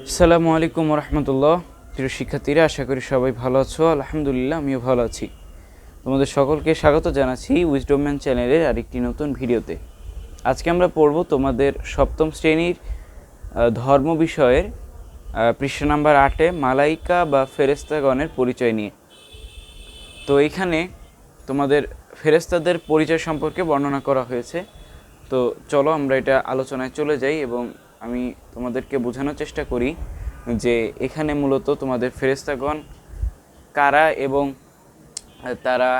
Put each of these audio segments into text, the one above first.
আসসালামু আলাইকুম রহমতুল্লাহ। প্রিয় শিক্ষার্থীরা, আশা করি সবাই ভালো আছো। আলহামদুলিল্লাহ, আমিও ভালো আছি। তোমাদের সকলকে স্বাগত জানাচ্ছি উইজডম ম্যান চ্যানেলের আরেকটি নতুন ভিডিওতে। আজকে আমরা পড়ব তোমাদের সপ্তম শ্রেণীর ধর্ম বিষয়ের পৃষ্ঠা নাম্বার 8-এ মালাইকা বা ফেরেশতাগণের পরিচয় নিয়ে। তো এখানে তোমাদের ফেরেশতাদের পরিচয় সম্পর্কে বর্ণনা করা হয়েছে। তো চলো আমরা এটা আলোচনায় চলে যাই এবং আমি তোমাদেরকে বোঝানোর চেষ্টা করি যে এখানে মূলত তোমাদের ফেরেশতাগণ কারা এবং তারা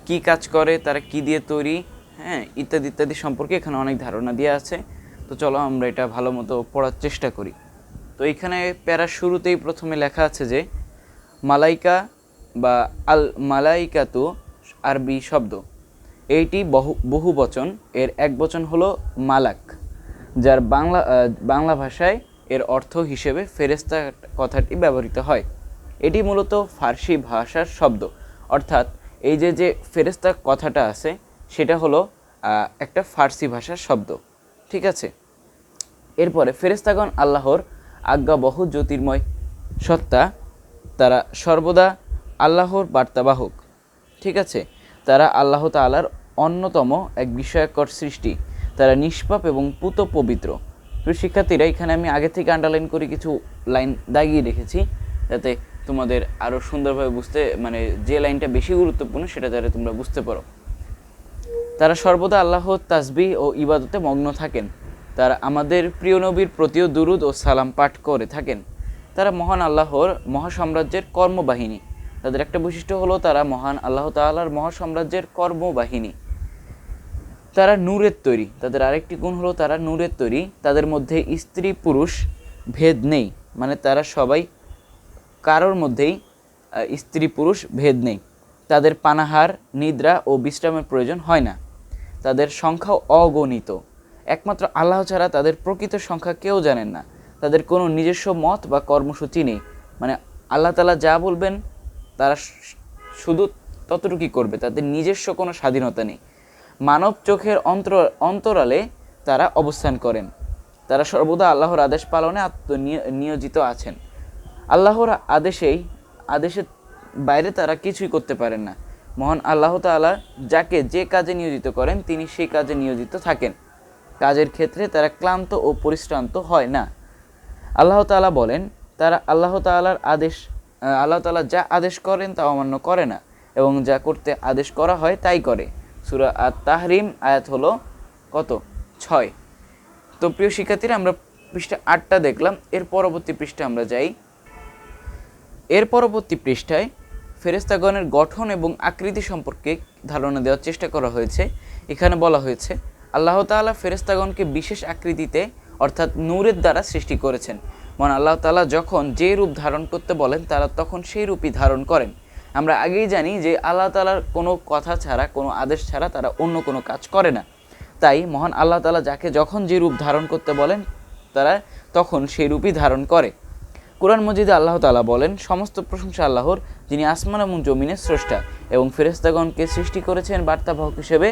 কি কাজ করে, তারা কি দিয়ে তৈরি, ইত্যাদি ইত্যাদি সম্পর্কে এখানে অনেক ধারণা দেওয়া আছে। তো চলো আমরা এটা ভালো মতো পড়ার চেষ্টা করি। তো এখানে প্যারার শুরুতেই প্রথমে লেখা আছে যে মালাইকা বা আল মালাইকাতু আরবি শব্দ, এইটি বহু বচন। এর এক বচন হলো মালাক, যার বাংলা ভাষায় এর অর্থ হিসেবে ফেরেশতা কথাটি ব্যবহৃত হয়। এটি মূলত ফার্সি ভাষার শব্দ, অর্থাৎ এই যে ফেরেশতা কথাটা আছে সেটা হলো একটা ফার্সি ভাষার শব্দ। ঠিক আছে। এরপরে ফেরেশতাগণ আল্লাহর আজ্ঞাবহ জ্যোতির্ময় সত্তা, তারা সর্বদা আল্লাহর বার্তাবাহক। ঠিক আছে। তারা আল্লাহ তাআলার অন্যতম এক বিষয়কর সৃষ্টি। তারা নিষ্পাপ এবং পুত পবিত্র। শিক্ষার্থীরা, এখানে আমি আগে থেকে আন্ডারলাইন করে কিছু লাইন দাগিয়ে রেখেছি যাতে তোমাদের আরও সুন্দরভাবে বুঝতে, মানে যে লাইনটা বেশি গুরুত্বপূর্ণ সেটা যাতে তোমরা বুঝতে পারো। তারা সর্বদা আল্লাহর তাসবিহ ও ইবাদতে মগ্ন থাকেন। তারা আমাদের প্রিয় নবীর প্রতিও দুরুদ ও সালাম পাঠ করে থাকেন। তারা মহান আল্লাহর মহাসাম্রাজ্যের কর্মবাহিনী। তাদের একটা বৈশিষ্ট্য হলো তারা মহান আল্লাহ তাআলার মহাসাম্রাজ্যের কর্মবাহিনী। তারা নূরের তৈরি। তাদের আরেকটি গুণ হলো তারা নূরের তৈরি। তাদের মধ্যে স্ত্রী পুরুষ ভেদ নেই, মানে তারা সবাই, কারোর মধ্যেই স্ত্রী পুরুষ ভেদ নেই। তাদের পানাহার, নিদ্রা ও বিশ্রামের প্রয়োজন হয় না। তাদের সংখ্যাও অগণিত। একমাত্র আল্লাহ ছাড়া তাদের প্রকৃত সংখ্যা কেউ জানেন না। তাদের কোনো নিজস্ব মত বা কর্মসূচি নেই, মানে আল্লাহ তাআলা যা বলবেন তারা শুধু ততটুকুই করবে, তাদের নিজস্ব কোনো স্বাধীনতা নেই। মানব চোখের অন্তরালে তারা অবস্থান করেন। তারা সর্বদা আল্লাহর আদেশ পালনে নিয়োজিত আছেন। আল্লাহর আদেশের বাইরে তারা কিছুই করতে পারেন না। মহান আল্লাহ তাআলা যাকে যে কাজে নিয়োজিত করেন তিনি সেই কাজে নিয়োজিত থাকেন। কাজের ক্ষেত্রে তারা ক্লান্ত ও পরিশ্রান্ত হয় না। আল্লাহ তাআলা বলেন, তারা আল্লাহ তাআলা যা আদেশ করেন তা অমান্য করে না এবং যা করতে আদেশ করা হয় তাই করে। সূরা আত-তাহরিম আয়াত হলো কত? 6। তো প্রিয় শিক্ষার্থীরা, আমরা পৃষ্ঠা 8টা দেখলাম। এর পরবর্তী পৃষ্ঠা আমরা যাই। এর পরবর্তী পৃষ্ঠায় ফেরেশতাগণের গঠন এবং আকৃতি সম্পর্কে ধারণা দেওয়ার চেষ্টা করা হয়েছে। এখানে বলা হয়েছে আল্লাহ তাআলা ফেরেশতাগণকে বিশেষ আকৃতিতে অর্থাৎ নূরের দ্বারা সৃষ্টি করেছেন। মানে আল্লাহ তাআলা যখন যে রূপ ধারণ করতে বলেন তারা তখন সেই রূপই ধারণ করেন। আমরা আগেই জানি যে আল্লাহ তাআলার কোনো কথা ছাড়া, কোনো আদেশ ছাড়া তারা অন্য কোনো কাজ করে না। তাই মহান আল্লাহ তাআলা যাকে যখন যে রূপ ধারণ করতে বলেন তারা তখন সেই রূপই ধারণ করে। কুরআন মজিদে আল্লাহ তাআলা বলেন, সমস্ত প্রশংসা আল্লাহর, যিনি আসমান এবং জমিনের স্রষ্টা এবং ফেরেশতাগণকে সৃষ্টি করেছেন বার্তাবাহক হিসেবে।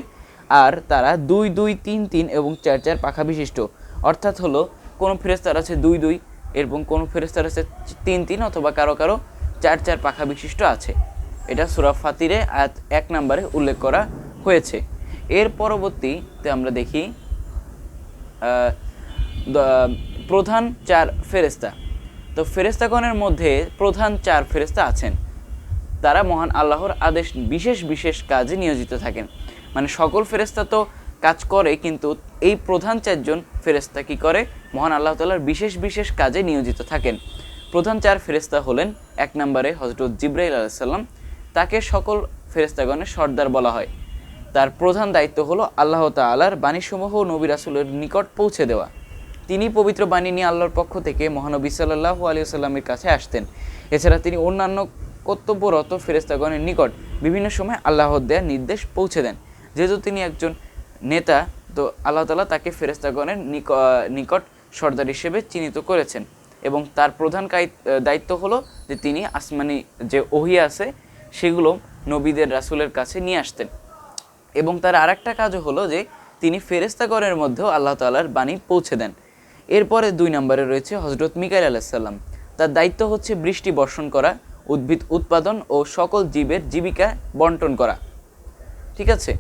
আর তারা 2 2 3 3 এবং 4 4 পাখা বিশিষ্ট। অর্থাৎ হলো কোনো ফেরেশতার আছে 2 2 এবং কোনো ফেরেশতার আছে 3 3 অথবা কারো কারো 4 4 পাখা বিশিষ্ট আছে। এটা সূরা ফাতিরে আয়াত 1 নম্বরে উল্লেখ করা হয়েছে। এর পরবর্তীতে আমরা দেখি প্রধান 4 ফেরেশতা। তো ফেরেশতাগণের মধ্যে প্রধান 4 ফেরেশতা আছেন। তারা মহান আল্লাহর আদেশ বিশেষ বিশেষ কাজে নিয়োজিত থাকেন। মানে সকল ফেরেশতা তো কাজ করে, কিন্তু এই প্রধান 4 জন ফেরেশতা কি করে? মহান আল্লাহ তাআলার বিশেষ বিশেষ কাজে নিয়োজিত থাকেন। প্রধান 4 ফেরেশতা হলেন 1 নম্বরে হযরত জিবরাইল আলাইহিস সালাম। তাকে সকল ফেরেশতাগণের সর্দার বলা হয়। তার প্রধান দায়িত্ব হলো আল্লাহ তাআলার বাণীসমূহ নবী রাসূলের নিকট পৌঁছে দেওয়া। তিনি পবিত্র বাণী নিয়ে আল্লাহর পক্ষ থেকে মহানবী সাল্লাল্লাহু আলাইহি ওয়াসাল্লামের কাছে আসতেন। এছাড়া তিনি অন্যান্য কর্তব্যরত ফেরেশতাগণের নিকট বিভিন্ন সময় আল্লাহর দেয়া নির্দেশ পৌঁছে দেন। যেহেতু তিনি একজন নেতা, তো আল্লাহ তাআলা তাকে ফেরেশতাগণের নিকট সর্দার হিসেবে চিহ্নিত করেছেন এবং তার প্রধান দায়িত্ব হলো যে তিনি আসমানি যে ওহী আছে সেগুলো নবীদের রাসূলের কাছে নিয়ে আসতেন। এবং তার আরেকটা কাজও হলো যে তিনি ফেরেশতাগণের মধ্যেও আল্লাহ তাআলার বাণী পৌঁছে দেন। এরপরে 2 নম্বরে রয়েছে হযরত মিকাইল আলাইহিস সালাম। তার দায়িত্ব হচ্ছে বৃষ্টি বর্ষণ করা, উদ্ভিদ উৎপাদন ও সকল জীবের জীবিকা বন্টন করা। ঠিক আছে,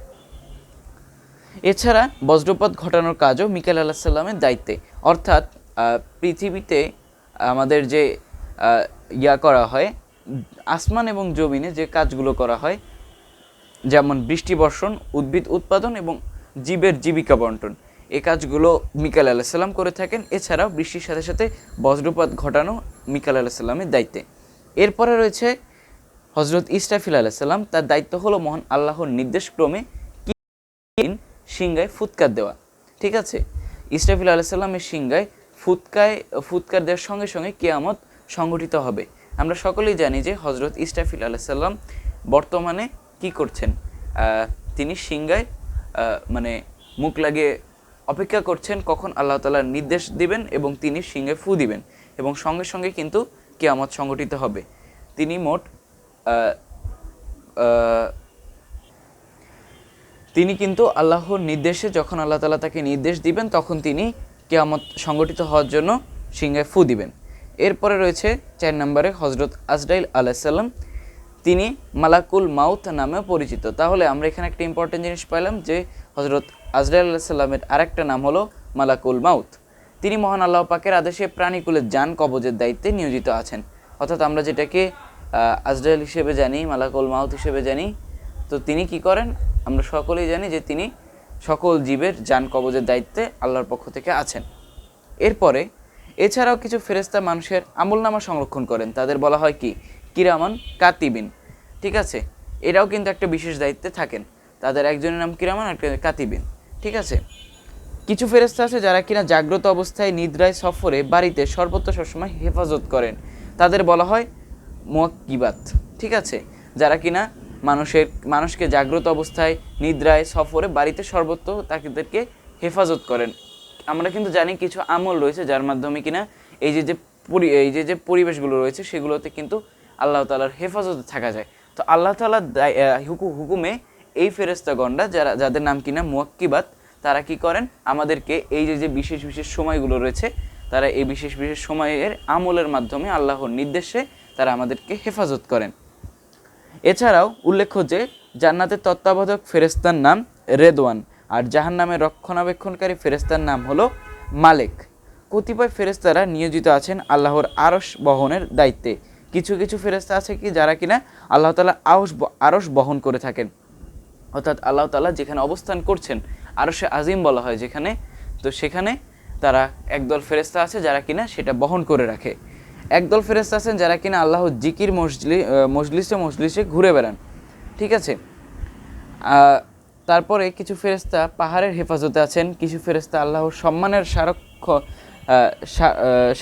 এছাড়া বজ্রপাত ঘটানোর কাজও মিকাইল আলাইহিস সালামের দায়িত্বে। অর্থাৎ পৃথিবীতে আমাদের যে করা হয়, আসমান এবং জমিনে যে কাজগুলো করা হয়, যেমন বৃষ্টি বর্ষণ, উদ্ভিদ উৎপাদন এবং জীবের জীবিকা বন্টন, এই কাজগুলো মিকাইল আলাইহিস সালাম করে থাকেন। এছাড়াও বৃষ্টির সাথে সাথে বজ্রপাত ঘটানো মিকাইল আলাইহিস সালামের দায়িত্বে। এরপরে রয়েছে হযরত ইসরাফিল আলাইহিস সালাম। তার দায়িত্ব হলো মহান আল্লাহর নির্দেশক্রমে সিংগায় ফুৎকার দেওয়া। ঠিক আছে, ইসরাফিল আলাইহিস সালামের সিংগায় ফুৎকার দেওয়ার সঙ্গে সঙ্গে কিয়ামত সংঘটিত হবে। আমরা সকলেই জানি যে হযরত ইসরাফিল আলাইহিস সালাম বর্তমানে কি করছেন, তিনি সিংগায় মানে মুখ লাগিয়ে অপেক্ষা করছেন কখন আল্লাহ তাআলা নির্দেশ দিবেন এবং তিনি সিংহে ফু দিবেন এবং সঙ্গে সঙ্গে কিন্তু কিয়ামত সংঘটিত হবে। তিনি কিন্তু আল্লাহর নির্দেশে, যখন আল্লাহ তাআলা তাকে নির্দেশ দিবেন তখন তিনি কিয়ামত সংঘটিত হওয়ার জন্য সিংহে ফু দিবেন। এরপরে রয়েছে 4 নম্বরে হযরত আজরাইল আলাইহিস সালাম। তিনি মালাকুল মাউত নামে পরিচিত। তাহলে আমরা এখানে একটা ইম্পর্টেন্ট জিনিস পাইলাম যে হযরত আজরাইল আলাইহিস সালামের আরেকটা নাম হলো মালাকুল মাউত। তিনি মহান আল্লাহ পাকের আদেশে প্রাণীকুলের জান কবজের দায়িত্বে নিয়োজিত আছেন। অর্থাৎ আমরা যেটাকে আজরাইল হিসেবে জানি, মালাকুল মাউত হিসেবে জানি, তো তিনি কি করেন আমরা সকলেই জানি যে তিনি সকল জীবের জান কবজের দায়িত্বে আল্লাহর পক্ষ থেকে আছেন। এরপরে এছাড়াও কিছু ফেরেশতা মানুষের আমলনামা সংরক্ষণ করেন, তাদের বলা হয় কি কিরামান কাতিবিন। ঠিক আছে, এরাও কিন্তু একটা বিশেষ দায়িত্বে থাকেন, তাদের একজনের নাম কিরামান আর কাতিবিন। ঠিক আছে, কিছু ফেরেশতা আছে যারা কিনা জাগ্রত অবস্থায়, নিদ্রায়, সফরে, বাড়িতে সর্বত্র সবসময় হেফাজত করেন, তাদের বলা হয় মুয়াক্কিবাত। ঠিক আছে, যারা কিনা মানুষকে জাগ্রত অবস্থায়, নিদ্রায়, সফরে, বাড়িতে সর্বত্র তাদেরকে হেফাজত করেন। আমরা কিন্তু জানি কিছু আমল রয়েছে যার মাধ্যমে কিনা এই যে পরিবেশগুলো রয়েছে সেগুলোতে কিন্তু আল্লাহ তাআলার হেফাজতে থাকা যায়। তো আল্লাহ তাআলার হুকুমে এই ফেরেশতাগণরা যাদের নাম কিনা মুয়াক্কিবাত, তারা কি করেন আমাদেরকে এই যে বিশেষ বিশেষ সময়গুলো রয়েছে, তারা এই বিশেষ বিশেষ সময়ের আমলের মাধ্যমে আল্লাহর নির্দেশে তারা আমাদেরকে হেফাজত করেন। এছাড়াও উল্লেখ্য যে জান্নাতের তত্ত্বাবধায়ক ফেরেশতার নাম রেদওয়ান আর জাহান্নামের রক্ষণাবেক্ষণকারী ফেরেশতার নাম হলো মালেক। কতিপয় ফেরেশতারা নিয়োজিত আছেন আল্লাহর আরশ বহনের দায়িত্বে। কিছু কিছু ফেরেশতা আছে কি যারা কিনা আল্লাহ তাআলা আরশ বহন করে থাকেন, অর্থাৎ আল্লাহ তাআলা যেখানে অবস্থান করছেন, আরশে আজিম বলা হয় যেখানে, তো সেখানে তারা একদল ফেরেশতা আছে যারা কিনা সেটা বহন করে রাখে। একদল ফেরেশতা আছেন যারা কিনা আল্লাহর জিকির মজলিসে ঘুরে বেড়ান। ঠিক আছে, তারপরে কিছু ফেরেশতা পাহাড়ের হেফাজতে আছেন, কিছু ফেরেশতা আল্লাহর সম্মানের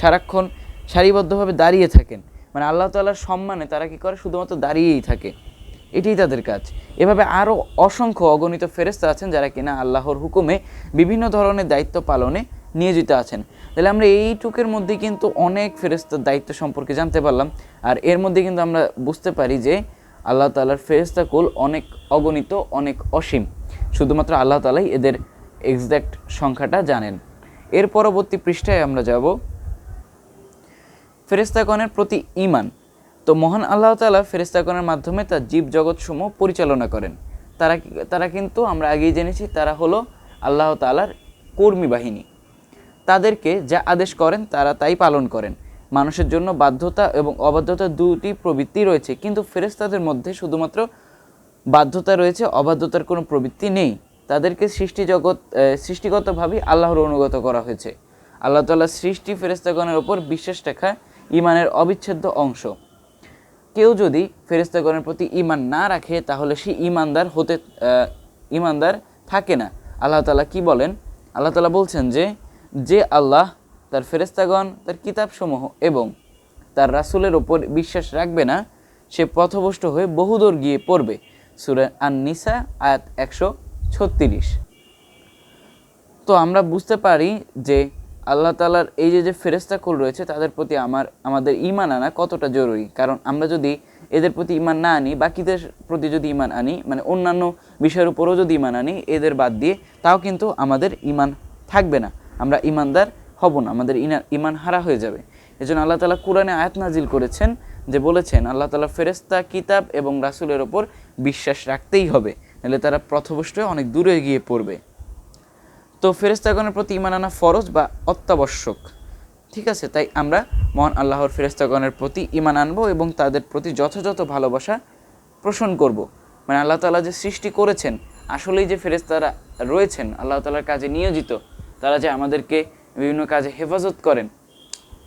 সারাক্ষণ সারিবদ্ধভাবে দাঁড়িয়ে থাকেন, মানে আল্লাহ তাআলার সম্মানে তারা কি করে শুধুমাত্র দাঁড়িয়েই থাকে, এটাই তাদের কাজ। এভাবে আরও অসংখ্য অগণিত ফেরেশতা আছেন যারা কিনা আল্লাহর হুকুমে বিভিন্ন ধরনের দায়িত্ব পালনে নিয়োজিত আছেন। তাহলে আমরা এইটুকের মধ্যে কিন্তু অনেক ফেরেশতার দায়িত্ব সম্পর্কে জানতে পারলাম, আর এর মধ্যে কিন্তু আমরা বুঝতে পারি যে আল্লাহ তাআলার ফেরেশতাকুল অনেক অগণিত, অনেক অসীম, শুধুমাত্র আল্লাহ তাআলাই এদের এক্সাক্ট সংখ্যাটা জানেন। এর পরবর্তী পৃষ্ঠায় আমরা যাব ফেরেশতাগণের প্রতি ঈমান। তো মহান আল্লাহ তাআলা ফেরেশতাগণের মাধ্যমে তার জীব জগৎসমূহ পরিচালনা করেন। তারা কিন্তু আমরা আগেই জেনেছি তারা হলো আল্লাহ তাআলার কর্মী বাহিনী। তাদেরকে যা আদেশ করেন তারা তাই পালন করেন। মানুষের জন্য বাধ্যতা এবং অবাধ্যতা দুটি প্রবৃত্তি রয়েছে, কিন্তু ফেরেশতাদের মধ্যে শুধুমাত্র বাধ্যতা রয়েছে, অবাধ্যতার কোনো প্রবৃত্তি নেই। তাদেরকে সৃষ্টিগতভাবেই আল্লাহর অনুগত করা হয়েছে। আল্লাহ তাআলার সৃষ্টি ফেরেশতাগণের ওপর বিশ্বাস রাখা ঈমানের অবিচ্ছেদ্য অংশ। কেউ যদি ফেরেশতাগণের প্রতি ঈমান না রাখে তাহলে সে ঈমানদার থাকে না। আল্লাহ তাআলা কি বলেন? আল্লাহ তাআলা বলছেন যে আল্লাহ তার ফেরেশতাগণ, তার কিতাবসমূহ এবং তার রাসূলের ওপর বিশ্বাস রাখবে না, সে পথভ্রষ্ট হয়ে বহুদূর গিয়ে পড়বে। সূরা আন-নিসা আয়াত 136। তো আমরা বুঝতে পারি যে আল্লাহ তাআলার এই যে ফেরেশতাকুল রয়েছে তাদের প্রতি আমাদের ঈমান আনা কতটা জরুরি। কারণ আমরা যদি এদের প্রতি ঈমান না আনি, বাকিদের প্রতি যদি ঈমান আনি, মানে অন্যান্য বিষয়ের উপরও যদি ঈমান আনি এদের বাদ দিয়ে, তাও কিন্তু আমাদের ঈমান থাকবে না, আমরা ঈমানদার হব না, আমাদের ইমান হারা হয়ে যাবে। এজন্য আল্লাহ তাআলা কোরআনে আয়াত নাজিল করেছেন, যে বলেছেন আল্লাহ তাআলা ফেরেশতা, কিতাব এবং রাসূলের ওপর বিশ্বাস রাখতেই হবে, নাহলে তারা পথভ্রষ্ট হয়ে অনেক দূরে গিয়ে পড়বে। তো ফেরেশতাগণের প্রতি ঈমান আনা ফরজ বা অত্যাবশ্যক, ঠিক আছে। তাই আমরা মহান আল্লাহর ফেরেশতাগণের প্রতি ঈমান আনবো এবং তাদের প্রতি যথাযথ ভালোবাসা পোষণ করব। মানে আল্লাহ তাআলা যে সৃষ্টি করেছেন, আসলেই যে ফেরেশতারা রয়েছেন আল্লাহ তাআলার কাজে নিয়োজিত, তারা যে আমাদেরকে বিভিন্ন কাজে হেফাজত করেন,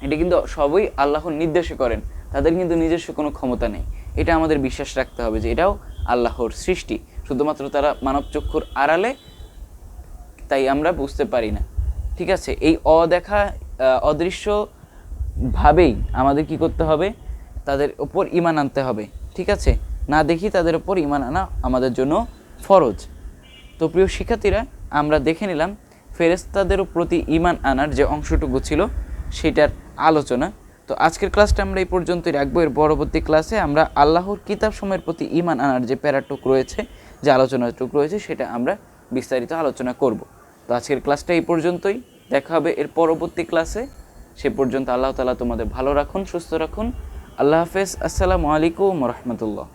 এটা কিন্তু সবই আল্লাহর নির্দেশে করেন, তাদের কিন্তু নিজস্ব কোনো ক্ষমতা নেই। এটা আমাদের বিশ্বাস রাখতে হবে যে এটাও আল্লাহর সৃষ্টি, শুধুমাত্র তারা মানব চক্ষুর আড়ালে, তাই আমরা বুঝতে পারি না, ঠিক আছে। এই অদেখা অদৃশ্যভাবেই আমাদের কি করতে হবে, তাদের ওপর ঈমান আনতে হবে, ঠিক আছে। না দেখি তাদের ওপর ঈমান আনা আমাদের জন্য ফরজ। তো প্রিয় শিক্ষার্থীরা, আমরা দেখে নিলাম ফেরেশতাদের প্রতি ঈমান আনার যে অংশটুকু ছিল সেটার আলোচনা। তো আজকের ক্লাসটা আমরা এই পর্যন্তই রাখবো। এর পরবর্তী ক্লাসে আমরা আল্লাহর কিতাব সময়ের প্রতি ঈমান আনার যে প্যারাটুক রয়েছে, যে আলোচনাটুক রয়েছে, সেটা আমরা বিস্তারিত আলোচনা করব। তো আজকের ক্লাসটা এই পর্যন্তই, দেখা হবে এর পরবর্তী ক্লাসে। সে পর্যন্ত আল্লাহ তাআলা তোমাদের ভালো রাখুন, সুস্থ রাখুন। আল্লাহ হাফেজ। আসসালামু আলাইকুম ওয়া রাহমাতুল্লাহ।